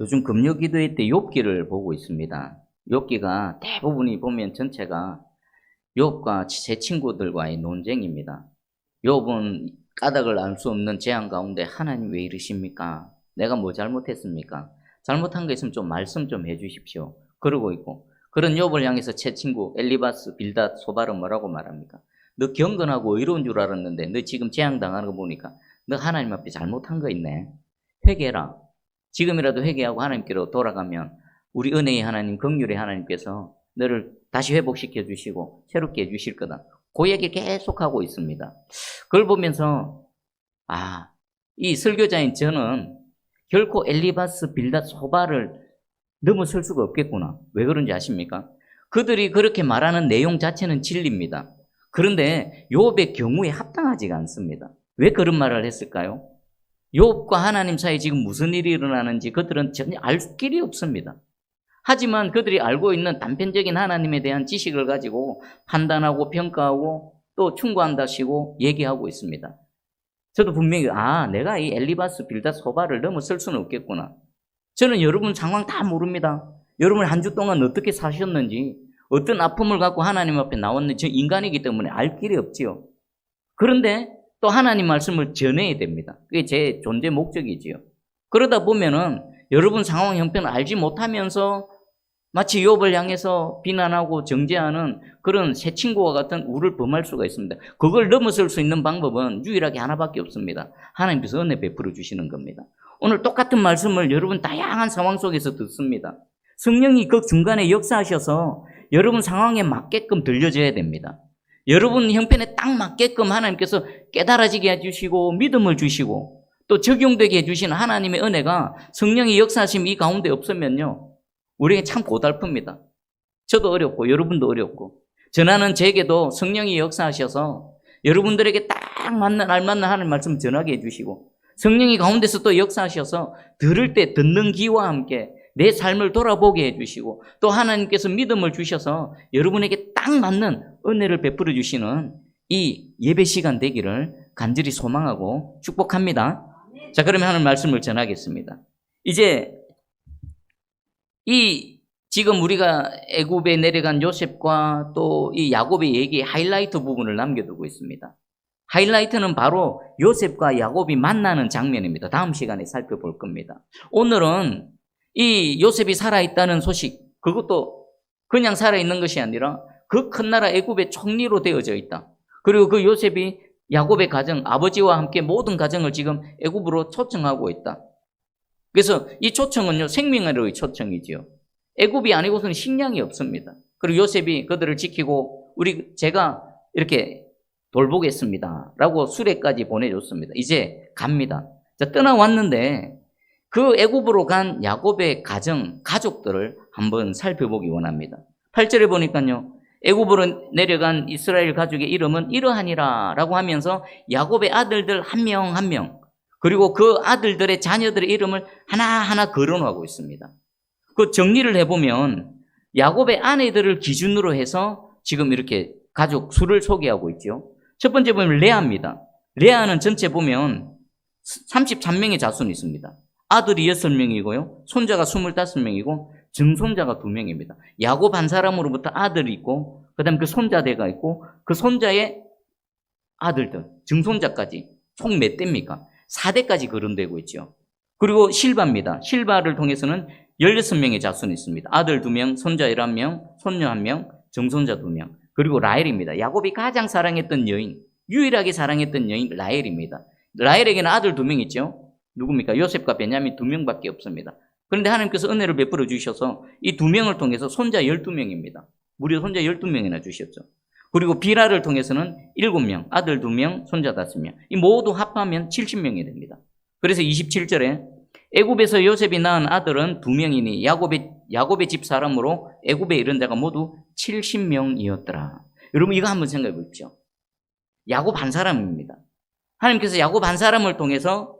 요즘 금요 기도회 때 욥기를 보고 있습니다. 욥기가 대부분이 보면 전체가 욥과 제 친구들과의 논쟁입니다. 욥은 까닭을 알 수 없는 재앙 가운데 하나님 왜 이러십니까? 내가 뭐 잘못했습니까? 잘못한 거 있으면 좀 말씀 좀 해주십시오. 그러고 있고, 그런 욥을 향해서 제 친구 엘리바스, 빌닷, 소발은 뭐라고 말합니까? 너 경건하고 의로운 줄 알았는데 너 지금 재앙 당하는 거 보니까 너 하나님 앞에 잘못한 거 있네. 회개해라. 지금이라도 회개하고 하나님께로 돌아가면 우리 은혜의 하나님, 긍휼의 하나님께서 너를 다시 회복시켜 주시고 새롭게 해주실 거다. 그 얘기 계속하고 있습니다. 그걸 보면서 이 설교자인 저는 결코 엘리바스, 빌닷, 소바를 넘어설 수가 없겠구나. 왜 그런지 아십니까? 그들이 그렇게 말하는 내용 자체는 진리입니다. 그런데 욥의 경우에 합당하지가 않습니다. 왜 그런 말을 했을까요? 욥과 하나님 사이에 지금 무슨 일이 일어나는지 그들은 전혀 알 길이 없습니다. 하지만 그들이 알고 있는 단편적인 하나님에 대한 지식을 가지고 판단하고 평가하고 또 충고한다시고 얘기하고 있습니다. 저도 분명히 내가 이 엘리바스, 빌닷, 소바를 넘어설 수는 없겠구나. 저는 여러분 상황 다 모릅니다. 여러분 한 주 동안 어떻게 사셨는지, 어떤 아픔을 갖고 하나님 앞에 나왔는지, 저 인간이기 때문에 알 길이 없지요. 그런데 또 하나님 말씀을 전해야 됩니다. 그게 제 존재 목적이지요. 그러다 보면은 여러분 상황 형편을 알지 못하면서 마치 욥을 향해서 비난하고 정죄하는 그런 새 친구와 같은 우를 범할 수가 있습니다. 그걸 넘어설 수 있는 방법은 유일하게 하나밖에 없습니다. 하나님께서 은혜 베풀어 주시는 겁니다. 오늘 똑같은 말씀을 여러분 다양한 상황 속에서 듣습니다. 성령이 그 중간에 역사하셔서 여러분 상황에 맞게끔 들려줘야 됩니다. 여러분 형편에 딱 맞게끔 하나님께서 깨달아지게 해주시고 믿음을 주시고 또 적용되게 해주시는 하나님의 은혜가 성령의 역사하심 이 가운데 없으면요 우리에게 참 고달픕니다. 저도 어렵고 여러분도 어렵고 전하는 제게도 성령이 역사하셔서 여러분들에게 딱 맞는 알맞는 하나님 말씀 전하게 해주시고 성령이 가운데서 또 역사하셔서 들을 때 듣는 귀와 함께 내 삶을 돌아보게 해주시고 또 하나님께서 믿음을 주셔서 여러분에게 딱 맞는 은혜를 베풀어 주시는 이 예배 시간 되기를 간절히 소망하고 축복합니다. 자, 그러면 하나님 말씀을 전하겠습니다. 이제 지금 우리가 애굽에 내려간 요셉과 또 이 야곱의 얘기의 하이라이트 부분을 남겨두고 있습니다. 하이라이트는 바로 요셉과 야곱이 만나는 장면입니다. 다음 시간에 살펴볼 겁니다. 오늘은 이 요셉이 살아있다는 소식, 그것도 그냥 살아있는 것이 아니라 그 큰 나라 애굽의 총리로 되어져 있다. 그리고 그 요셉이 야곱의 가정, 아버지와 함께 모든 가정을 지금 애굽으로 초청하고 있다. 그래서 이 초청은요, 생명으로의 초청이지요. 애굽이 아니고서는 식량이 없습니다. 그리고 요셉이 그들을 지키고 제가 이렇게 돌보겠습니다. 라고 수레까지 보내줬습니다. 이제 갑니다. 자, 떠나왔는데 그 애굽으로 간 야곱의 가족들을 한번 살펴보기 원합니다. 8절에 보니까요. 애굽으로 내려간 이스라엘 가족의 이름은 이러하니라 라고 하면서 야곱의 아들들 한 명 한 명 그리고 그 아들들의 자녀들의 이름을 하나하나 거론하고 있습니다. 그 정리를 해보면 야곱의 아내들을 기준으로 해서 지금 이렇게 가족 수를 소개하고 있죠. 첫 번째 보면 레아입니다. 레아는 전체 보면 33명의 자손이 있습니다. 아들이 6명이고요. 손자가 25명이고 증손자가 2명입니다. 야곱 한 사람으로부터 아들이 있고 그다음에 그 손자대가 있고 그 손자의 아들들, 증손자까지 총 몇 대입니까? 4대까지 거론되고 있죠. 그리고 실바입니다. 실바를 통해서는 16명의 자손이 있습니다. 아들 2명, 손자 11명, 손녀 1명, 증손자 2명. 그리고 라헬입니다. 야곱이 가장 사랑했던 여인, 유일하게 사랑했던 여인 라헬입니다. 라헬에게는 아들 2명 있죠. 누굽니까? 요셉과 베냐민 2명밖에 없습니다. 그런데 하나님께서 은혜를 베풀어 주셔서 이 2명을 통해서 손자 12명입니다. 무려 손자 12명이나 주셨죠. 그리고 비라를 통해서는 7명, 아들 2명, 손자 5명. 이 모두 합하면 70명이 됩니다. 그래서 27절에 애굽에서 요셉이 낳은 아들은 2명이니 야곱의 집 사람으로 애굽에 이른 자가 모두 70명이었더라. 여러분 이거 한번 생각해 보십시오. 야곱 한 사람입니다. 하나님께서 야곱 한 사람을 통해서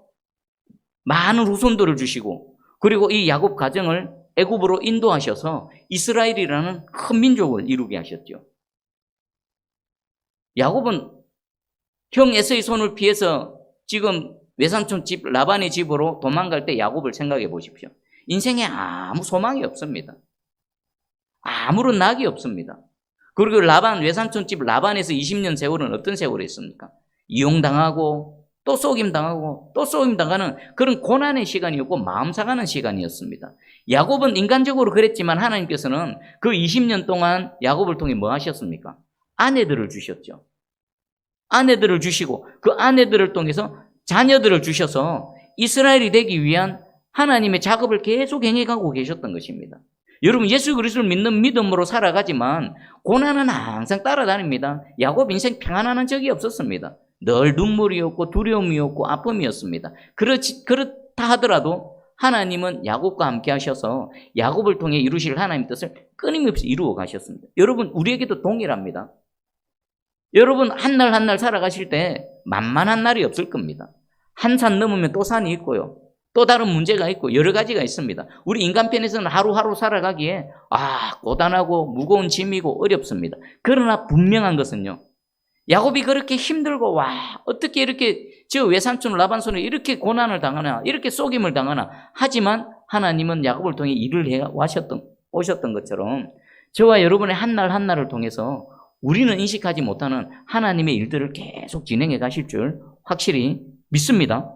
많은 후손들을 주시고 그리고 이 야곱 가정을 애굽으로 인도하셔서 이스라엘이라는 큰 민족을 이루게 하셨죠. 야곱은 형 에서의 손을 피해서 지금 외삼촌 집 라반의 집으로 도망갈 때 야곱을 생각해 보십시오. 인생에 아무 소망이 없습니다. 아무런 낙이 없습니다. 그리고 라반, 외삼촌집 라반에서 20년 세월은 어떤 세월이었습니까? 이용당하고 또 속임당하고 또 속임당하는 그런 고난의 시간이었고 마음 상하는 시간이었습니다. 야곱은 인간적으로 그랬지만 하나님께서는 그 20년 동안 야곱을 통해 뭐 하셨습니까? 아내들을 주셨죠. 아내들을 주시고 그 아내들을 통해서 자녀들을 주셔서 이스라엘이 되기 위한 하나님의 작업을 계속 행해가고 계셨던 것입니다. 여러분, 예수 그리스도를 믿는 믿음으로 살아가지만 고난은 항상 따라다닙니다. 야곱 인생 평안한 적이 없었습니다. 늘 눈물이었고 두려움이었고 아픔이었습니다. 그렇다 하더라도 하나님은 야곱과 함께 하셔서 야곱을 통해 이루실 하나님의 뜻을 끊임없이 이루어 가셨습니다. 여러분, 우리에게도 동일합니다. 여러분, 한 날 한 날 살아가실 때 만만한 날이 없을 겁니다. 한 산 넘으면 또 산이 있고요. 또 다른 문제가 있고 여러 가지가 있습니다. 우리 인간편에서는 하루하루 살아가기에 고단하고 무거운 짐이고 어렵습니다. 그러나 분명한 것은요, 야곱이 그렇게 힘들고 어떻게 이렇게 저 외삼촌 라반손에 이렇게 고난을 당하나 이렇게 속임을 당하나 하지만 하나님은 야곱을 통해 일을 해 오셨던 것처럼 저와 여러분의 한 날 한 날을 통해서 우리는 인식하지 못하는 하나님의 일들을 계속 진행해 가실 줄 확실히 믿습니다.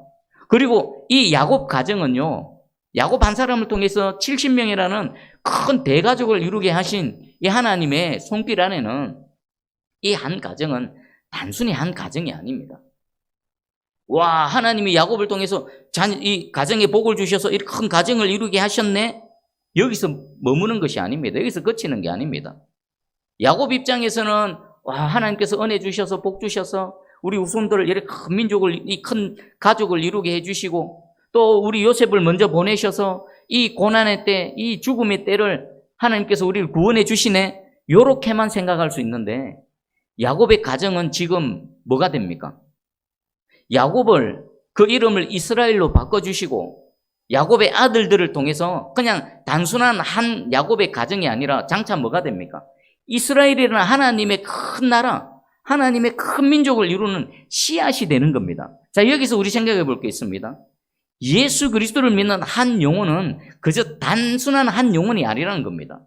그리고 이 야곱 가정은요, 야곱 한 사람을 통해서 70명이라는 큰 대가족을 이루게 하신 이 하나님의 손길 안에는 이 한 가정은 단순히 한 가정이 아닙니다. 하나님이 야곱을 통해서 이 가정에 복을 주셔서 이렇게 큰 가정을 이루게 하셨네? 여기서 머무는 것이 아닙니다. 여기서 그치는 게 아닙니다. 야곱 입장에서는 하나님께서 은혜 주셔서 복 주셔서 우리 후손들을 이렇게 큰 민족을, 이 큰 가족을 이루게 해주시고 또 우리 요셉을 먼저 보내셔서 이 고난의 때, 이 죽음의 때를 하나님께서 우리를 구원해 주시네? 요렇게만 생각할 수 있는데 야곱의 가정은 지금 뭐가 됩니까? 야곱을, 그 이름을 이스라엘로 바꿔주시고 야곱의 아들들을 통해서 그냥 단순한 한 야곱의 가정이 아니라 장차 뭐가 됩니까? 이스라엘이라는 하나님의 큰 나라, 하나님의 큰 민족을 이루는 씨앗이 되는 겁니다. 자, 여기서 우리 생각해 볼 게 있습니다. 예수 그리스도를 믿는 한 영혼은 그저 단순한 한 영혼이 아니라는 겁니다.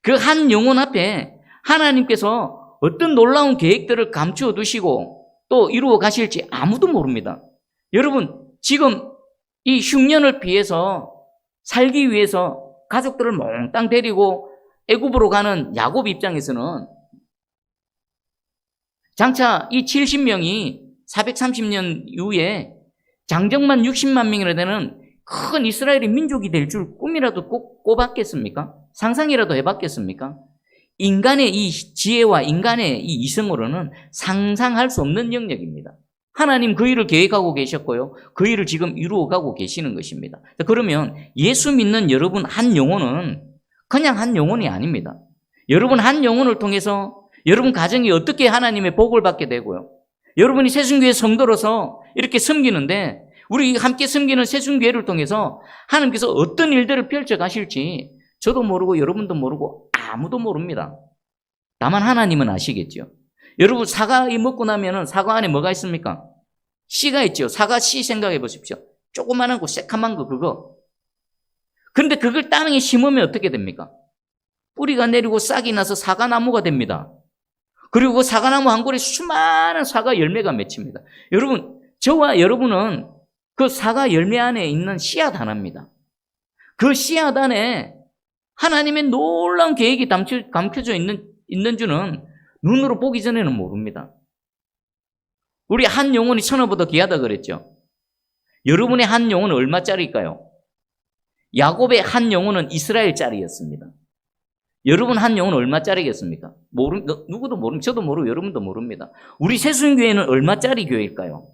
그 한 영혼 앞에 하나님께서 어떤 놀라운 계획들을 감추어 두시고 또 이루어 가실지 아무도 모릅니다. 여러분, 지금 이 흉년을 피해서 살기 위해서 가족들을 몽땅 데리고 애굽으로 가는 야곱 입장에서는 장차 이 70명이 430년 이후에 장정만 60만 명이나 되는 큰 이스라엘의 민족이 될 줄 꿈이라도 꼭 꿔봤겠습니까? 상상이라도 해봤겠습니까? 인간의 이 지혜와 인간의 이 이성으로는 상상할 수 없는 영역입니다. 하나님 그 일을 계획하고 계셨고요. 그 일을 지금 이루어가고 계시는 것입니다. 그러면 예수 믿는 여러분 한 영혼은 그냥 한 영혼이 아닙니다. 여러분 한 영혼을 통해서 여러분 가정이 어떻게 하나님의 복을 받게 되고요. 여러분이 새순교회 성도로서 이렇게 섬기는데 우리 함께 섬기는 새순교회를 통해서 하나님께서 어떤 일들을 펼쳐 가실지 저도 모르고 여러분도 모르고 아무도 모릅니다. 다만 하나님은 아시겠죠. 여러분 사과 먹고 나면은 사과 안에 뭐가 있습니까? 씨가 있죠. 사과 씨 생각해 보십시오. 조그만한 거 새카만 거 그거. 그런데 그걸 땅에 심으면 어떻게 됩니까? 뿌리가 내리고 싹이 나서 사과나무가 됩니다. 그리고 그 사과나무 한 골에 수많은 사과 열매가 맺힙니다. 여러분, 저와 여러분은 그 사과 열매 안에 있는 씨앗 하나입니다. 그 씨앗 안에 하나님의 놀라운 계획이 감춰져 있는 줄은 눈으로 보기 전에는 모릅니다. 우리 한 영혼이 천하보다 귀하다 그랬죠. 여러분의 한 영혼은 얼마짜리일까요? 야곱의 한 영혼은 이스라엘짜리였습니다. 여러분 한 영혼은 얼마짜리겠습니까? 누구도 모릅니다. 저도 모르고 여러분도 모릅니다. 우리 새순교회는 얼마짜리 교회일까요?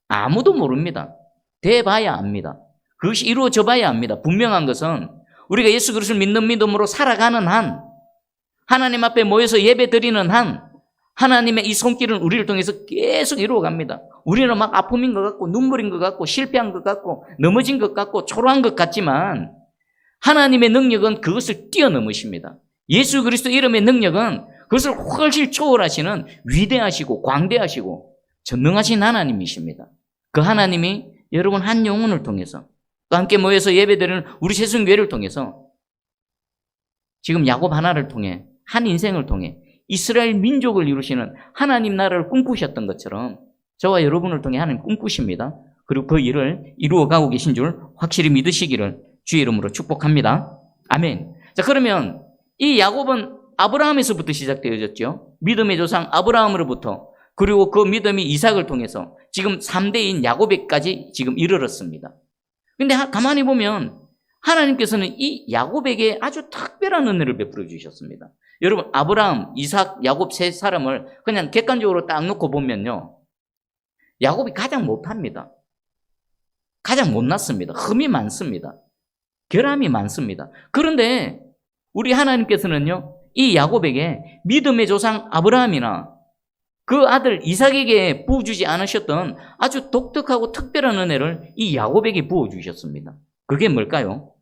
아무도 모릅니다. 돼봐야 압니다. 그것이 이루어져 봐야 압니다. 분명한 것은 우리가 예수 그리스도를 믿는 믿음으로 살아가는 한, 하나님 앞에 모여서 예배 드리는 한, 하나님의 이 손길은 우리를 통해서 계속 이루어갑니다. 우리는 막 아픔인 것 같고 눈물인 것 같고 실패한 것 같고 넘어진 것 같고 초라한 것 같지만 하나님의 능력은 그것을 뛰어넘으십니다. 예수 그리스도 이름의 능력은 그것을 훨씬 초월하시는 위대하시고 광대하시고 전능하신 하나님이십니다. 그 하나님이 여러분 한 영혼을 통해서 또 함께 모여서 예배드리는 우리 새순교회를 통해서 지금 야곱 하나를 통해 한 인생을 통해 이스라엘 민족을 이루시는 하나님 나라를 꿈꾸셨던 것처럼 저와 여러분을 통해 하나님 꿈꾸십니다. 그리고 그 일을 이루어가고 계신 줄 확실히 믿으시기를 주의 이름으로 축복합니다. 아멘. 자, 그러면 이 야곱은 아브라함에서부터 시작되어졌죠. 믿음의 조상 아브라함으로부터, 그리고 그 믿음이 이삭을 통해서 지금 3대인 야곱에까지 지금 이르렀습니다. 근데 가만히 보면 하나님께서는 이 야곱에게 아주 특별한 은혜를 베풀어 주셨습니다. 여러분, 아브라함, 이삭, 야곱 세 사람을 그냥 객관적으로 딱 놓고 보면요, 야곱이 가장 못합니다. 가장 못났습니다. 흠이 많습니다. 결함이 많습니다. 그런데 우리 하나님께서는요, 이 야곱에게 믿음의 조상 아브라함이나 그 아들 이삭에게 부어주지 않으셨던 아주 독특하고 특별한 은혜를 이 야곱에게 부어주셨습니다. 그게 뭘까요?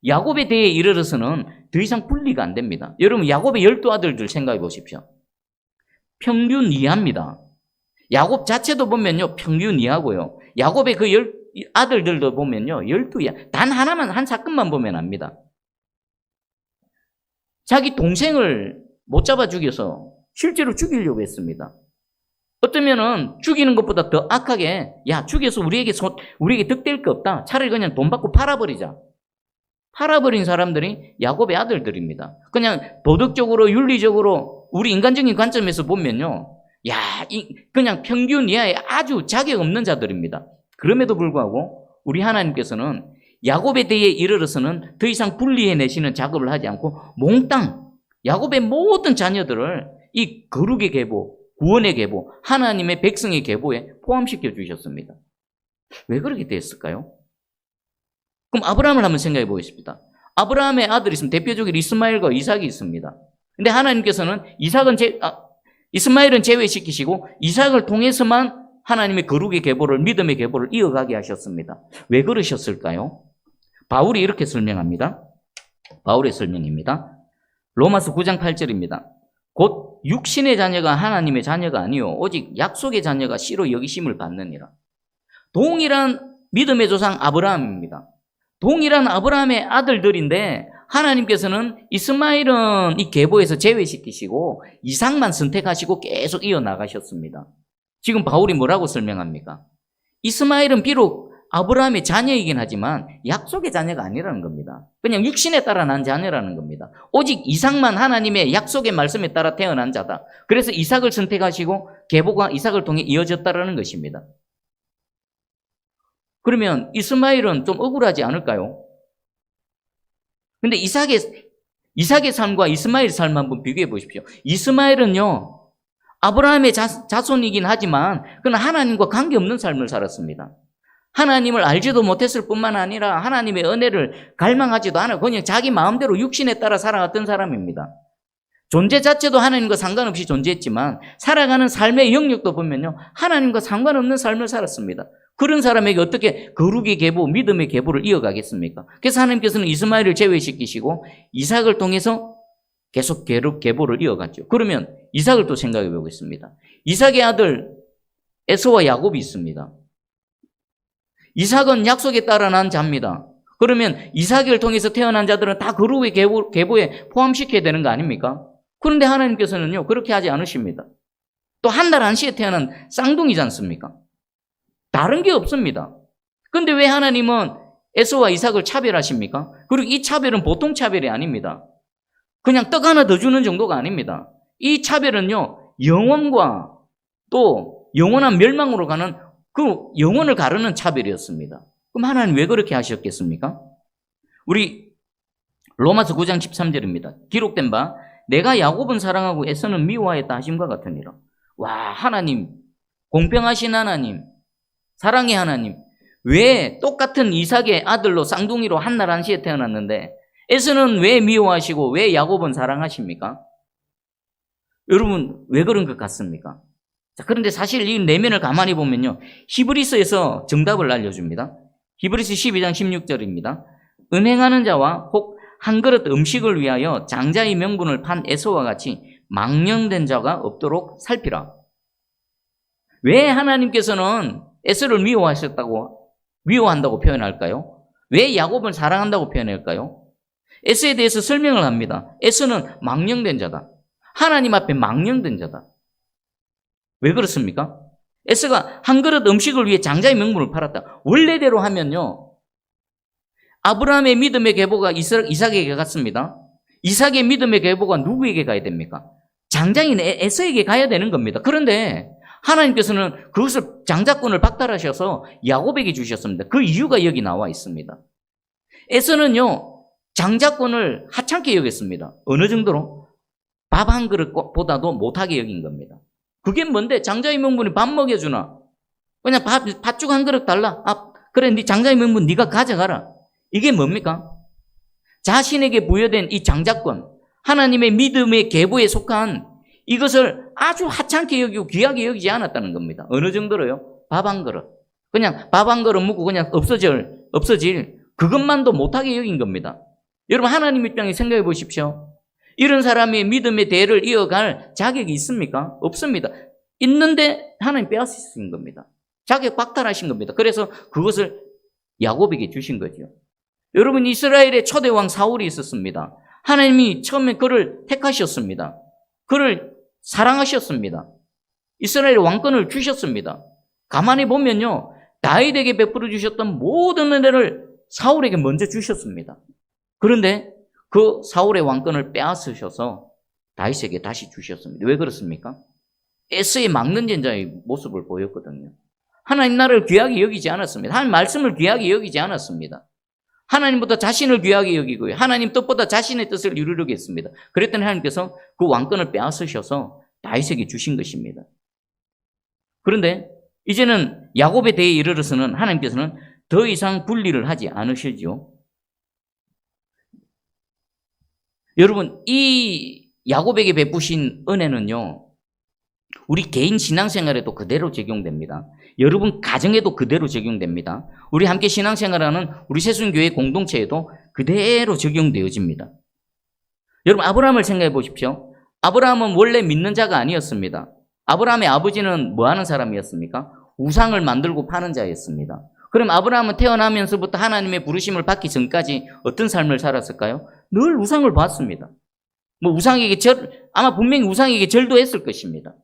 야곱에 대해 이르러서는 더 이상 분리가 안 됩니다. 여러분, 야곱의 12아들들 생각해 보십시오. 평균 이하입니다. 야곱 자체도 보면요, 평균 이하고요. 야곱의 그 아들들도 보면요, 12이하. 단 하나만, 한 사건만 보면 압니다. 자기 동생을 못 잡아 죽여서 실제로 죽이려고 했습니다. 어쩌면은 죽이는 것보다 더 악하게, 야, 죽여서 우리에게 득될 게 없다. 차라리 그냥 돈 받고 팔아버리자. 팔아버린 사람들이 야곱의 아들들입니다. 그냥 도덕적으로, 윤리적으로, 우리 인간적인 관점에서 보면요, 야, 그냥 평균 이하의 아주 자격 없는 자들입니다. 그럼에도 불구하고 우리 하나님께서는 야곱에 대해 이르러서는 더 이상 분리해내시는 작업을 하지 않고 몽땅 야곱의 모든 자녀들을 이 거룩의 계보, 구원의 계보, 하나님의 백성의 계보에 포함시켜 주셨습니다. 왜 그렇게 됐을까요? 그럼 아브라함을 한번 생각해 보겠습니다. 아브라함의 아들이 있으면 대표적으로 이스마엘과 이삭이 있습니다. 근데 하나님께서는 이스마엘은 제외시키시고 이삭을 통해서만 하나님의 거룩의 계보를, 믿음의 계보를 이어가게 하셨습니다. 왜 그러셨을까요? 바울이 이렇게 설명합니다. 바울의 설명입니다. 로마서 9장 8절입니다. 곧 육신의 자녀가 하나님의 자녀가 아니요 오직 약속의 자녀가 씨로 여기심을 받느니라. 동일한 믿음의 조상 아브라함입니다. 동일한 아브라함의 아들들인데 하나님께서는 이스마엘은 이 계보에서 제외시키시고 이삭만 선택하시고 계속 이어나가셨습니다. 지금 바울이 뭐라고 설명합니까? 이스마엘은 비록 아브라함의 자녀이긴 하지만 약속의 자녀가 아니라는 겁니다. 그냥 육신에 따라 난 자녀라는 겁니다. 오직 이삭만 하나님의 약속의 말씀에 따라 태어난 자다. 그래서 이삭을 선택하시고 계보가 이삭을 통해 이어졌다라는 것입니다. 그러면 이스마엘은 좀 억울하지 않을까요? 근데 이삭의 삶과 이스마엘의 삶 한번 비교해 보십시오. 이스마엘은요, 아브라함의 자손이긴 하지만 그는 하나님과 관계없는 삶을 살았습니다. 하나님을 알지도 못했을 뿐만 아니라 하나님의 은혜를 갈망하지도 않아 그냥 자기 마음대로 육신에 따라 살아갔던 사람입니다. 존재 자체도 하나님과 상관없이 존재했지만 살아가는 삶의 영역도 보면요, 하나님과 상관없는 삶을 살았습니다. 그런 사람에게 어떻게 거룩의 계보, 믿음의 계보를 이어가겠습니까? 그래서 하나님께서는 이스마엘을 제외시키시고 이삭을 통해서 계속 계보를 이어갔죠. 그러면 이삭을 또 생각해 보겠습니다. 이삭의 아들 에서와 야곱이 있습니다. 이삭은 약속에 따라 난 자입니다. 그러면 이삭을 통해서 태어난 자들은 다 거룩의 계보에 포함시켜야 되는 거 아닙니까? 그런데 하나님께서는요, 그렇게 하지 않으십니다. 또 한 달 안시에 태어난 쌍둥이지 않습니까? 다른 게 없습니다. 그런데 왜 하나님은 에서와 이삭을 차별하십니까? 그리고 이 차별은 보통 차별이 아닙니다. 그냥 떡 하나 더 주는 정도가 아닙니다. 이 차별은요, 영원과 또 영원한 멸망으로 가는 그 영혼을 가르는 차별이었습니다. 그럼 하나님 왜 그렇게 하셨겠습니까? 우리 로마서 9장 13절입니다. 기록된 바 내가 야곱은 사랑하고 에서는 미워하였다 하심과 같으니라. 와, 하나님, 공평하신 하나님, 사랑의 하나님, 왜 똑같은 이삭의 아들로 쌍둥이로 한날 한시에 태어났는데 에서는 왜 미워하시고 왜 야곱은 사랑하십니까? 여러분, 왜 그런 것 같습니까? 자, 그런데 사실 이 내면을 가만히 보면요, 히브리서에서 정답을 알려줍니다. 히브리서 12장 16절입니다. 은행하는 자와 혹 한 그릇 음식을 위하여 장자의 명분을 판 에서와 같이 망령된 자가 없도록 살피라. 왜 하나님께서는 에서를 미워하셨다고 미워한다고 표현할까요? 왜 야곱을 사랑한다고 표현할까요? 에서에 대해서 설명을 합니다. 에서는 망령된 자다. 하나님 앞에 망령된 자다. 왜 그렇습니까? 에서가 한 그릇 음식을 위해 장자의 명분을 팔았다. 원래대로 하면요, 아브라함의 믿음의 계보가 이삭에게 갔습니다. 이삭의 믿음의 계보가 누구에게 가야 됩니까? 장자인 에서에게 가야 되는 겁니다. 그런데 하나님께서는 그것을 장자권을 박탈하셔서 야곱에게 주셨습니다. 그 이유가 여기 나와 있습니다. 에서는요, 장자권을 하찮게 여겼습니다. 어느 정도로? 밥 한 그릇보다도 못하게 여긴 겁니다. 그게 뭔데? 장자의 명분이 밥 먹여주나? 그냥 팥죽 한 그릇 달라. 그래, 네 장자의 명분 네가 가져가라. 이게 뭡니까? 자신에게 부여된 이 장자권, 하나님의 믿음의 계보에 속한 이것을 아주 하찮게 여기고 귀하게 여기지 않았다는 겁니다. 어느 정도로요? 밥 한 그릇. 그냥 밥 한 그릇 먹고 그냥 없어질 그것만도 못하게 여긴 겁니다. 여러분, 하나님 입장에 생각해 보십시오. 이런 사람이 믿음의 대를 이어갈 자격이 있습니까? 없습니다. 있는데 하나님 빼앗으신 겁니다. 자격 박탈하신 겁니다. 그래서 그것을 야곱에게 주신 거죠. 여러분, 이스라엘의 초대왕 사울이 있었습니다. 하나님이 처음에 그를 택하셨습니다. 그를 사랑하셨습니다. 이스라엘의 왕권을 주셨습니다. 가만히 보면요, 다윗에게 베풀어 주셨던 모든 은혜를 사울에게 먼저 주셨습니다. 그런데 그 사울의 왕권을 빼앗으셔서 다윗에게 다시 주셨습니다. 왜 그렇습니까? 에서의 막는 전자의 모습을 보였거든요. 하나님 나라를 귀하게 여기지 않았습니다. 하나님 말씀을 귀하게 여기지 않았습니다. 하나님보다 자신을 귀하게 여기고요, 하나님 뜻보다 자신의 뜻을 이루려고 했습니다. 그랬더니 하나님께서 그 왕권을 빼앗으셔서 다윗에게 주신 것입니다. 그런데 이제는 야곱에 대해 이르러서는 하나님께서는 더 이상 분리를 하지 않으시죠. 여러분, 이 야곱에게 베푸신 은혜는요, 우리 개인 신앙생활에도 그대로 적용됩니다. 여러분 가정에도 그대로 적용됩니다. 우리 함께 신앙생활하는 우리 새순교회 공동체에도 그대로 적용되어집니다. 여러분, 아브라함을 생각해 보십시오. 아브라함은 원래 믿는 자가 아니었습니다. 아브라함의 아버지는 뭐 하는 사람이었습니까? 우상을 만들고 파는 자였습니다. 그럼 아브라함은 태어나면서부터 하나님의 부르심을 받기 전까지 어떤 삶을 살았을까요? 늘 우상을 봤습니다. 우상에게 아마 분명히 우상에게 절도 했을 것입니다.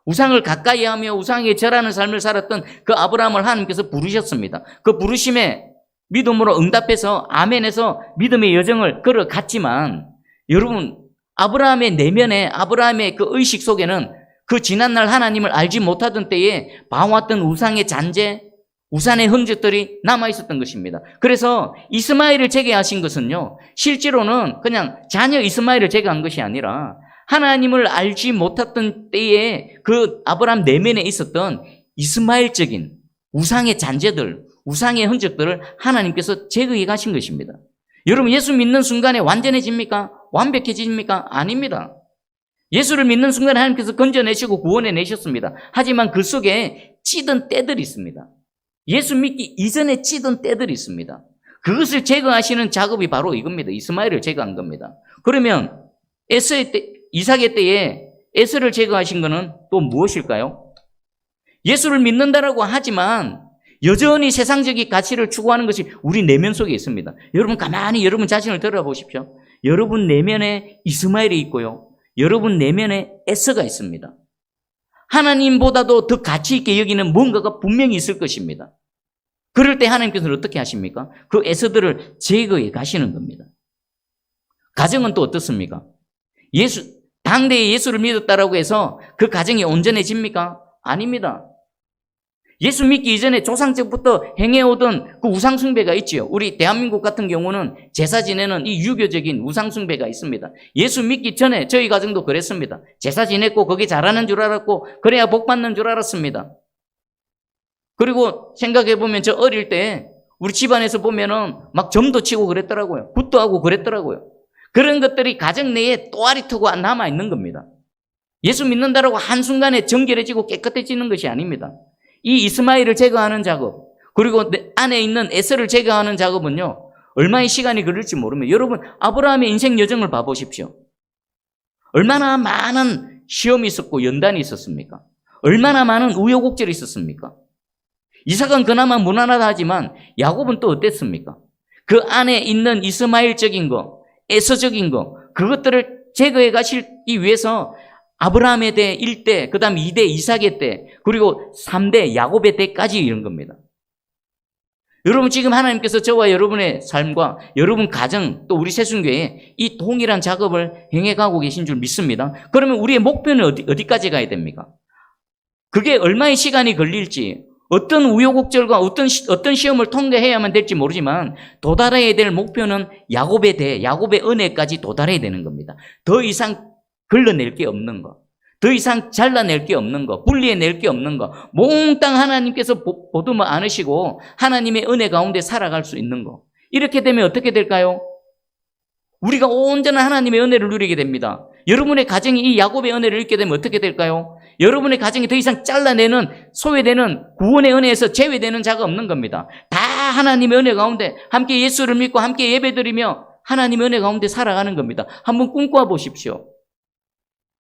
우상을 가까이 하며 우상에게 절하는 삶을 살았던 그 아브라함을 하나님께서 부르셨습니다. 그 부르심에 믿음으로 응답해서 아멘해서 믿음의 여정을 걸어갔지만, 여러분, 아브라함의 내면에, 아브라함의 그 의식 속에는 그 지난날 하나님을 알지 못하던 때에 봐왔던 우상의 잔재, 우상의 흔적들이 남아있었던 것입니다. 그래서 이스마엘을 제거하신 것은요, 실제로는 그냥 자녀 이스마엘을 제거한 것이 아니라 하나님을 알지 못했던 때에 그 아브라함 내면에 있었던 이스마엘적인 우상의 잔재들, 우상의 흔적들을 하나님께서 제거해 가신 것입니다. 여러분, 예수 믿는 순간에 완전해집니까? 완벽해집니까? 아닙니다. 예수를 믿는 순간에 하나님께서 건져내시고 구원해 내셨습니다. 하지만 그 속에 찌든 때들이 있습니다. 예수 믿기 이전에 찌든 때들이 있습니다. 그것을 제거하시는 작업이 바로 이겁니다. 이스마엘을 제거한 겁니다. 그러면 이삭의 때에 에서를 제거하신 것은 또 무엇일까요? 예수를 믿는다라고 하지만 여전히 세상적인 가치를 추구하는 것이 우리 내면 속에 있습니다. 여러분, 가만히 여러분 자신을 들어보십시오. 여러분 내면에 이스마엘이 있고요, 여러분 내면에 에서가 있습니다. 하나님보다도 더 가치 있게 여기는 뭔가가 분명히 있을 것입니다. 그럴 때 하나님께서는 어떻게 하십니까? 그 에서들을 제거해 가시는 겁니다. 가정은 또 어떻습니까? 당대에 예수를 믿었다라고 해서 그 가정이 온전해집니까? 아닙니다. 예수 믿기 이전에 조상적부터 행해오던 그 우상숭배가 있지요. 우리 대한민국 같은 경우는 제사 지내는 이 유교적인 우상숭배가 있습니다. 예수 믿기 전에 저희 가정도 그랬습니다. 제사 지냈고 거기 잘하는 줄 알았고 그래야 복 받는 줄 알았습니다. 그리고 생각해보면 저 어릴 때 우리 집안에서 보면은 막 점도 치고 그랬더라고요. 굿도 하고 그랬더라고요. 그런 것들이 가정 내에 또아리 터고 남아있는 겁니다. 예수 믿는다라고 한순간에 정결해지고 깨끗해지는 것이 아닙니다. 이 이스마엘을 제거하는 작업, 그리고 내 안에 있는 에서를 제거하는 작업은요, 얼마의 시간이 걸릴지 모릅니다. 여러분, 아브라함의 인생 여정을 봐보십시오. 얼마나 많은 시험이 있었고 연단이 있었습니까? 얼마나 많은 우여곡절이 있었습니까? 이삭은 그나마 무난하다 하지만 야곱은 또 어땠습니까? 그 안에 있는 이스마엘적인 거, 에서적인 거, 그것들을 제거해 가시기 위해서 아브라함의 때 1대, 그 다음 2대 이삭의 때, 그리고 3대 야곱의 때까지 이런 겁니다. 여러분 지금 하나님께서 저와 여러분의 삶과 여러분 가정 또 우리 새순교회에 이 동일한 작업을 행해가고 계신 줄 믿습니다. 그러면 우리의 목표는 어디까지 가야 됩니까? 그게 얼마의 시간이 걸릴지, 어떤 우여곡절과 어떤 시험을 통과해야만 될지 모르지만 도달해야 될 목표는 야곱의 대, 야곱의 은혜까지 도달해야 되는 겁니다. 더 이상 걸러낼 게 없는 거, 더 이상 잘라낼 게 없는 거, 분리해낼 게 없는 거, 몽땅 하나님께서 보듬어 안으시고 하나님의 은혜 가운데 살아갈 수 있는 거. 이렇게 되면 어떻게 될까요? 우리가 온전한 하나님의 은혜를 누리게 됩니다. 여러분의 가정이 이 야곱의 은혜를 입게 되면 어떻게 될까요? 여러분의 가정이 더 이상 잘라내는, 소외되는 구원의 은혜에서 제외되는 자가 없는 겁니다. 다 하나님의 은혜 가운데 함께 예수를 믿고 함께 예배드리며 하나님의 은혜 가운데 살아가는 겁니다. 한번 꿈꿔 보십시오.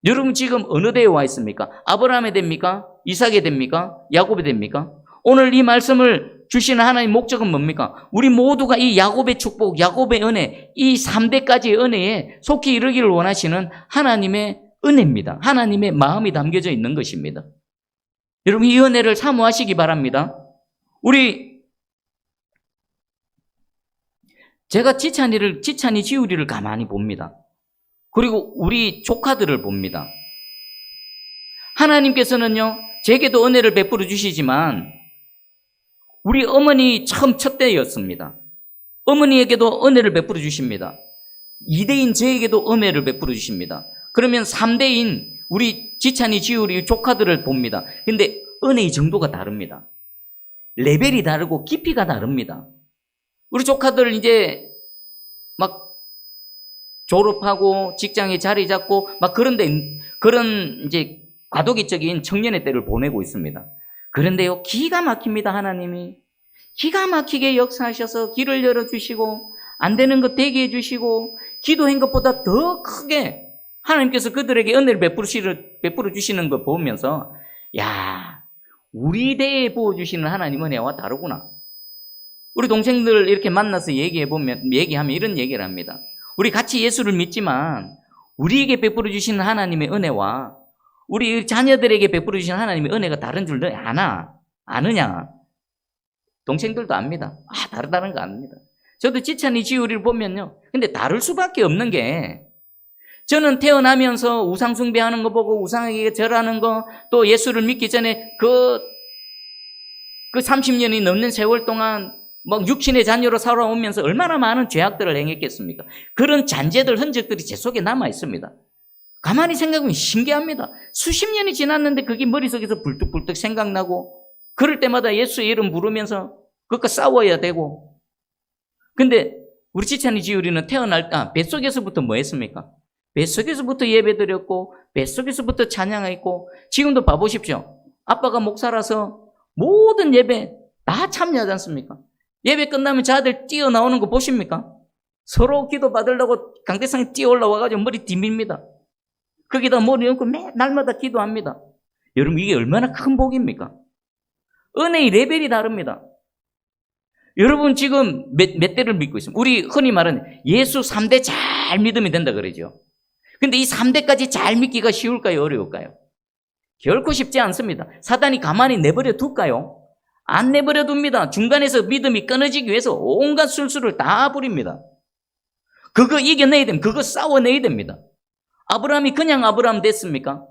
여러분 지금 어느 데에 와 있습니까? 아브라함에 됩니까? 이삭에 됩니까? 야곱에 됩니까? 오늘 이 말씀을 주시는 하나님 목적은 뭡니까? 우리 모두가 이 야곱의 축복, 야곱의 은혜, 이 3대까지의 은혜에 속히 이르기를 원하시는 하나님의 은혜입니다. 하나님의 마음이 담겨져 있는 것입니다. 여러분 이 은혜를 사모하시기 바랍니다. 제가 지찬이 지우리를 가만히 봅니다. 그리고 우리 조카들을 봅니다. 하나님께서는요, 제게도 은혜를 베풀어 주시지만 우리 어머니 처음 첫 때였습니다. 어머니에게도 은혜를 베풀어 주십니다. 2대인 저에게도 은혜를 베풀어 주십니다. 그러면 3대인 우리 지찬이 지우리 조카들을 봅니다. 근데 은혜의 정도가 다릅니다. 레벨이 다르고 깊이가 다릅니다. 우리 조카들 이제 막 졸업하고 직장에 자리 잡고 막 그런 이제 과도기적인 청년의 때를 보내고 있습니다. 그런데요, 기가 막힙니다. 하나님이 기가 막히게 역사하셔서 길을 열어주시고 안 되는 것 되게 해주시고 기도한 것보다 더 크게 하나님께서 그들에게 은혜를 베풀어 주시는 걸 보면서 야, 우리 대에 부어주시는 하나님 은혜와 다르구나. 우리 동생들 이렇게 만나서 얘기하면 이런 얘기를 합니다. 우리 같이 예수를 믿지만 우리에게 베풀어 주시는 하나님의 은혜와 우리 자녀들에게 베풀어 주시는 하나님의 은혜가 다른 줄 너 아느냐? 동생들도 압니다. 다르다는 거 압니다. 저도 지찬이 지우리를 보면요. 근데 다를 수밖에 없는 게 저는 태어나면서 우상 숭배하는 거 보고 우상에게 절하는 거 또 예수를 믿기 전에 그 30년이 넘는 세월 동안 막 육신의 자녀로 살아오면서 얼마나 많은 죄악들을 행했겠습니까? 그런 잔재들, 흔적들이 제 속에 남아 있습니다. 가만히 생각하면 신기합니다. 수십 년이 지났는데 그게 머릿속에서 불뚝불뚝 생각나고 그럴 때마다 예수의 이름 부르면서 그것과 싸워야 되고. 근데 우리 지찬이 지우리는 뱃속에서부터 뭐 했습니까? 뱃속에서부터 예배드렸고 뱃속에서부터 찬양했고 지금도 봐보십시오. 아빠가 목사라서 모든 예배 다 참여하지 않습니까? 예배 끝나면 자들 뛰어나오는 거 보십니까? 서로 기도 받으려고 강대상에 뛰어 올라와가지고 머리 뒤밉니다. 거기다 머리 얹고 날마다 기도합니다. 여러분 이게 얼마나 큰 복입니까? 은혜의 레벨이 다릅니다. 여러분 지금 몇 대를 믿고 있습니다. 우리 흔히 말하는 예수 3대 잘 믿으면 된다 그러죠. 근데 이 3대까지 잘 믿기가 쉬울까요? 어려울까요? 결코 쉽지 않습니다. 사단이 가만히 내버려 둘까요? 안 내버려 둡니다. 중간에서 믿음이 끊어지기 위해서 온갖 술수를 다 부립니다. 그거 이겨내야 됩니다. 그거 싸워내야 됩니다. 아브라함이 그냥 아브라함 됐습니까?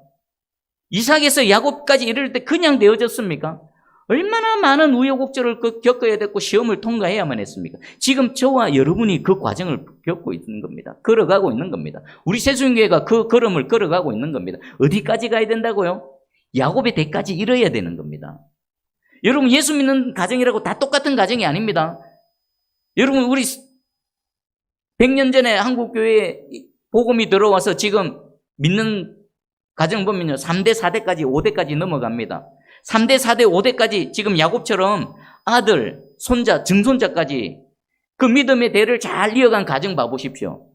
이삭에서 야곱까지 이를 때 그냥 되어졌습니까? 얼마나 많은 우여곡절을 겪어야 됐고 시험을 통과해야만 했습니까? 지금 저와 여러분이 그 과정을 겪고 있는 겁니다. 걸어가고 있는 겁니다. 우리 새순교회가 그 걸음을 걸어가고 있는 겁니다. 어디까지 가야 된다고요? 야곱의 대까지 이뤄야 되는 겁니다. 여러분 예수 믿는 가정이라고 다 똑같은 가정이 아닙니다. 여러분 우리 100년 전에 한국교회에 복음이 들어와서 지금 믿는 가정 보면요. 3대, 4대까지, 5대까지 넘어갑니다. 3대, 4대, 5대까지 지금 야곱처럼 아들, 손자, 증손자까지 그 믿음의 대를 잘 이어간 가정 봐보십시오.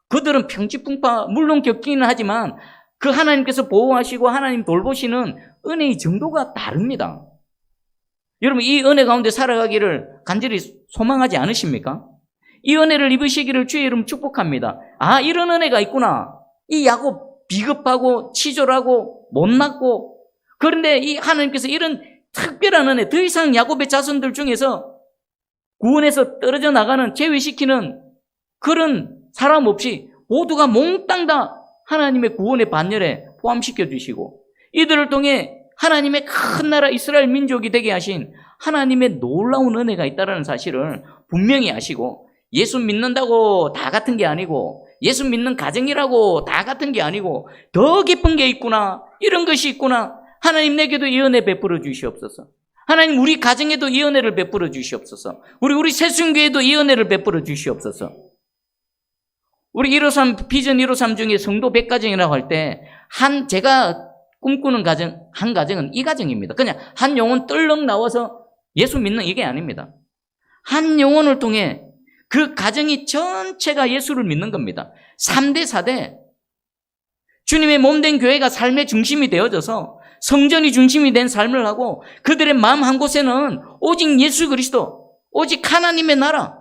그들은 평지풍파 물론 겪기는 하지만 그 하나님께서 보호하시고 하나님 돌보시는 은혜의 정도가 다릅니다. 여러분 이 은혜 가운데 살아가기를 간절히 소망하지 않으십니까? 이 은혜를 입으시기를 주의 이름 축복합니다. 아, 이런 은혜가 있구나. 이 야곱 비겁하고 치졸하고 못났고, 그런데 이 하나님께서 이런 특별한 은혜, 더 이상 야곱의 자손들 중에서 구원에서 떨어져 나가는, 제외시키는 그런 사람 없이 모두가 몽땅 다 하나님의 구원의 반열에 포함시켜 주시고, 이들을 통해 하나님의 큰 나라 이스라엘 민족이 되게 하신 하나님의 놀라운 은혜가 있다는 사실을 분명히 아시고, 예수 믿는다고 다 같은 게 아니고, 예수 믿는 가정이라고 다 같은 게 아니고, 더 깊은 게 있구나, 이런 것이 있구나. 하나님 내게도 이 은혜 베풀어 주시옵소서. 하나님 우리 가정에도 이 은혜를 베풀어 주시옵소서. 우리 새순교회도 이 은혜를 베풀어 주시옵소서. 우리 153 비전 153 중에 성도 100가정이라고 할 때 제가 꿈꾸는 가정, 한 가정은 이 가정입니다. 그냥 한 영혼 떨렁 나와서 예수 믿는 이게 아닙니다. 한 영혼을 통해 그 가정이 전체가 예수를 믿는 겁니다. 3대 4대 주님의 몸된 교회가 삶의 중심이 되어져서 성전이 중심이 된 삶을 하고, 그들의 마음 한 곳에는 오직 예수 그리스도, 오직 하나님의 나라.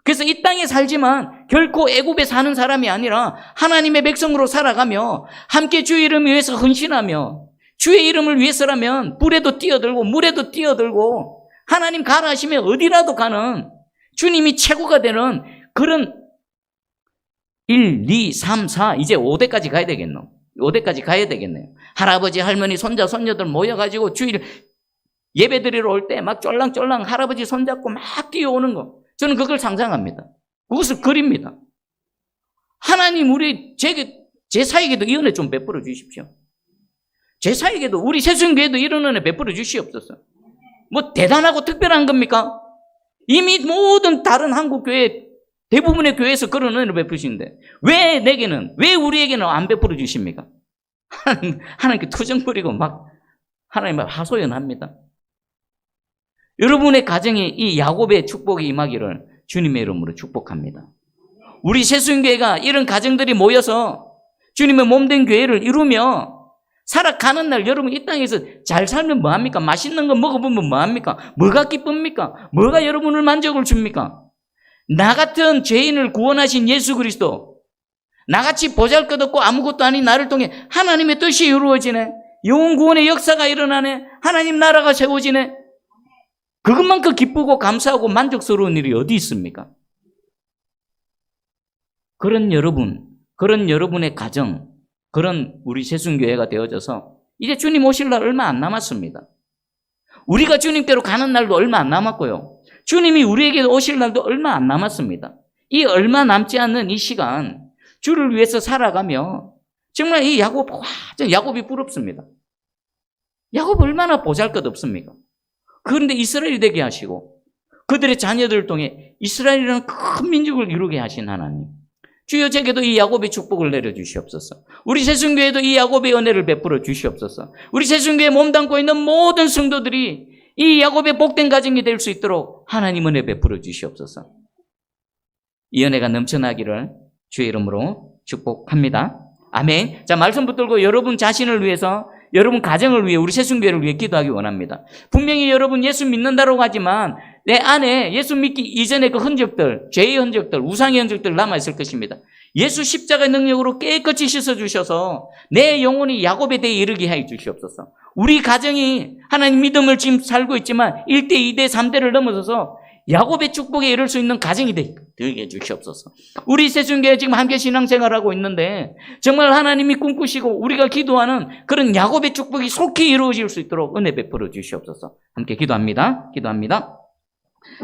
그래서 이 땅에 살지만 결코 애굽에 사는 사람이 아니라 하나님의 백성으로 살아가며 함께 주의 이름을 위해서 헌신하며, 주의 이름을 위해서라면 불에도 뛰어들고 물에도 뛰어들고 하나님 가라 하시면 어디라도 가는, 주님이 최고가 되는 그런 1, 2, 3, 4 이제 5대까지 가야 되겠노? 5대까지 가야 되겠네요. 할아버지, 할머니, 손자, 손녀들 모여가지고 주일 예배드리러 올 때 막 쫄랑쫄랑 할아버지 손잡고 막 뛰어오는 거. 저는 그걸 상상합니다. 그것을 그립니다. 하나님 제 사에게도 이 은혜 좀 베풀어 주십시오. 제 사에게도, 우리 새순교회도 이런 은혜 베풀어 주시옵소서. 뭐 대단하고 특별한 겁니까? 이미 모든 다른 한국 교회 대부분의 교회에서 그런 은혜를 베푸시는데 왜 내게는, 왜 우리에게는 안 베풀어 주십니까? 하나님께 투정 부리고 막 하나님을 하소연합니다. 여러분의 가정에 이 야곱의 축복이 임하기를 주님의 이름으로 축복합니다. 우리 새순교회가 이런 가정들이 모여서 주님의 몸된 교회를 이루며 살아가는 날, 여러분 이 땅에서 잘 살면 뭐합니까? 맛있는 거 먹어보면 뭐합니까? 뭐가 기쁩니까? 뭐가 여러분을 만족을 줍니까? 나 같은 죄인을 구원하신 예수 그리스도, 나같이 보잘것없고 아무것도 아닌 나를 통해 하나님의 뜻이 이루어지네. 영혼 구원의 역사가 일어나네. 하나님 나라가 세워지네. 그것만큼 기쁘고 감사하고 만족스러운 일이 어디 있습니까? 그런 여러분, 그런 여러분의 가정, 그런 우리 새순교회가 되어져서 이제 주님 오실 날 얼마 안 남았습니다. 우리가 주님께로 가는 날도 얼마 안 남았고요. 주님이 우리에게 오실 날도 얼마 안 남았습니다. 이 얼마 남지 않는 이 시간, 주를 위해서 살아가며 정말 이 야곱이 부럽습니다. 야곱 얼마나 보잘것없습니까? 그런데 이스라엘이 되게 하시고 그들의 자녀들을 통해 이스라엘이라는 큰 민족을 이루게 하신 하나님, 주여 제게도 이 야곱의 축복을 내려주시옵소서. 우리 새순교회도 이 야곱의 은혜를 베풀어 주시옵소서. 우리 새순교회에 몸담고 있는 모든 성도들이 이 야곱의 복된 가정이 될 수 있도록 하나님 은혜 베풀어 주시옵소서. 이 은혜가 넘쳐나기를 주의 이름으로 축복합니다. 아멘. 자, 말씀 붙들고 여러분 자신을 위해서, 여러분 가정을 위해, 우리 새순교회를 위해 기도하기 원합니다. 분명히 여러분 예수 믿는다고 하지만 내 안에 예수 믿기 이전의 그 흔적들, 죄의 흔적들, 우상의 흔적들 남아있을 것입니다. 예수 십자가의 능력으로 깨끗이 씻어주셔서 내 영혼이 야곱에 대해 이르게 해 주시옵소서. 우리 가정이 하나님 믿음을 지금 살고 있지만 1대, 2대, 3대를 넘어서서 야곱의 축복에 이를 수 있는 가정이 되게 해주시옵소서. 우리 새순교회 지금 함께 신앙생활하고 있는데 정말 하나님이 꿈꾸시고 우리가 기도하는 그런 야곱의 축복이 속히 이루어질 수 있도록 은혜 베풀어 주시옵소서. 함께 기도합니다.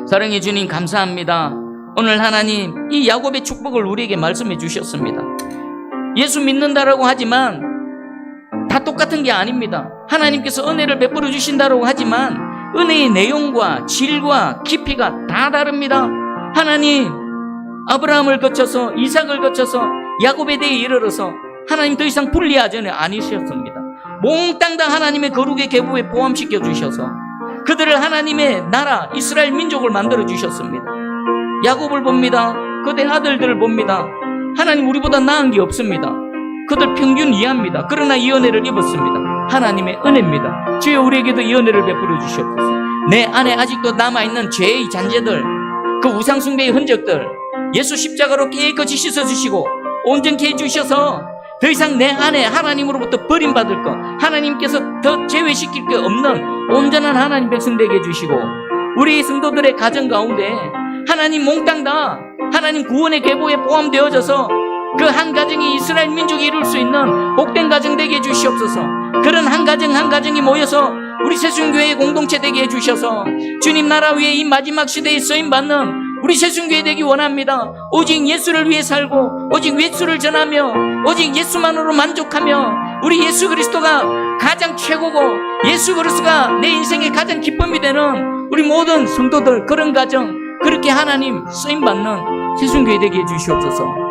사랑해 주님 감사합니다. 오늘 하나님 이 야곱의 축복을 우리에게 말씀해 주셨습니다. 예수 믿는다라고 하지만 다 똑같은 게 아닙니다. 하나님께서 은혜를 베풀어 주신다라고 하지만 은혜의 내용과 질과 깊이가 다 다릅니다. 하나님, 아브라함을 거쳐서 이삭을 거쳐서 야곱에 대해 이르러서 하나님 더 이상 분리하지 않으셨습니다. 몽땅 다 하나님의 거룩의 계보에 포함시켜 주셔서 그들을 하나님의 나라 이스라엘 민족을 만들어 주셨습니다. 야곱을 봅니다. 그들의 아들들을 봅니다. 하나님 우리보다 나은 게 없습니다. 그들 평균 이하입니다. 그러나 이 은혜를 입었습니다. 하나님의 은혜입니다. 주여 우리에게도 이 은혜를 베풀어 주시옵소서. 내 안에 아직도 남아있는 죄의 잔재들, 그 우상숭배의 흔적들 예수 십자가로 깨끗이 씻어주시고 온전케 해주셔서 더 이상 내 안에 하나님으로부터 버림받을 것, 하나님께서 더 제외시킬 게 없는 온전한 하나님 백성 되게 해주시고, 우리 성도들의 가정 가운데 하나님 몽땅 다 하나님 구원의 계보에 포함되어져서 그 한 가정이 이스라엘 민족이 이룰 수 있는 복된 가정 되게 해주시옵소서. 그런 한 가정 한 가정이 모여서 우리 새순교회의 공동체 되게 해주셔서 주님 나라 위에 이 마지막 시대에 쓰임받는 우리 새순교회 되기 원합니다. 오직 예수를 위해 살고 오직 예수를 전하며 오직 예수만으로 만족하며 우리 예수 그리스도가 가장 최고고 예수 그리스도가 내 인생의 가장 기쁨이 되는 우리 모든 성도들, 그런 가정, 그렇게 하나님 쓰임받는 새순교회 되게 해주시옵소서.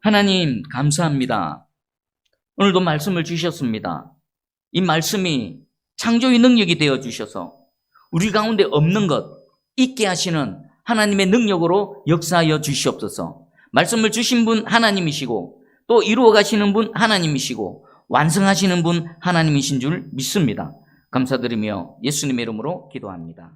하나님 감사합니다. 오늘도 말씀을 주셨습니다. 이 말씀이 창조의 능력이 되어 주셔서 우리 가운데 없는 것 있게 하시는 하나님의 능력으로 역사하여 주시옵소서. 말씀을 주신 분 하나님이시고 또 이루어 가시는 분 하나님이시고 완성하시는 분 하나님이신 줄 믿습니다. 감사드리며 예수님의 이름으로 기도합니다.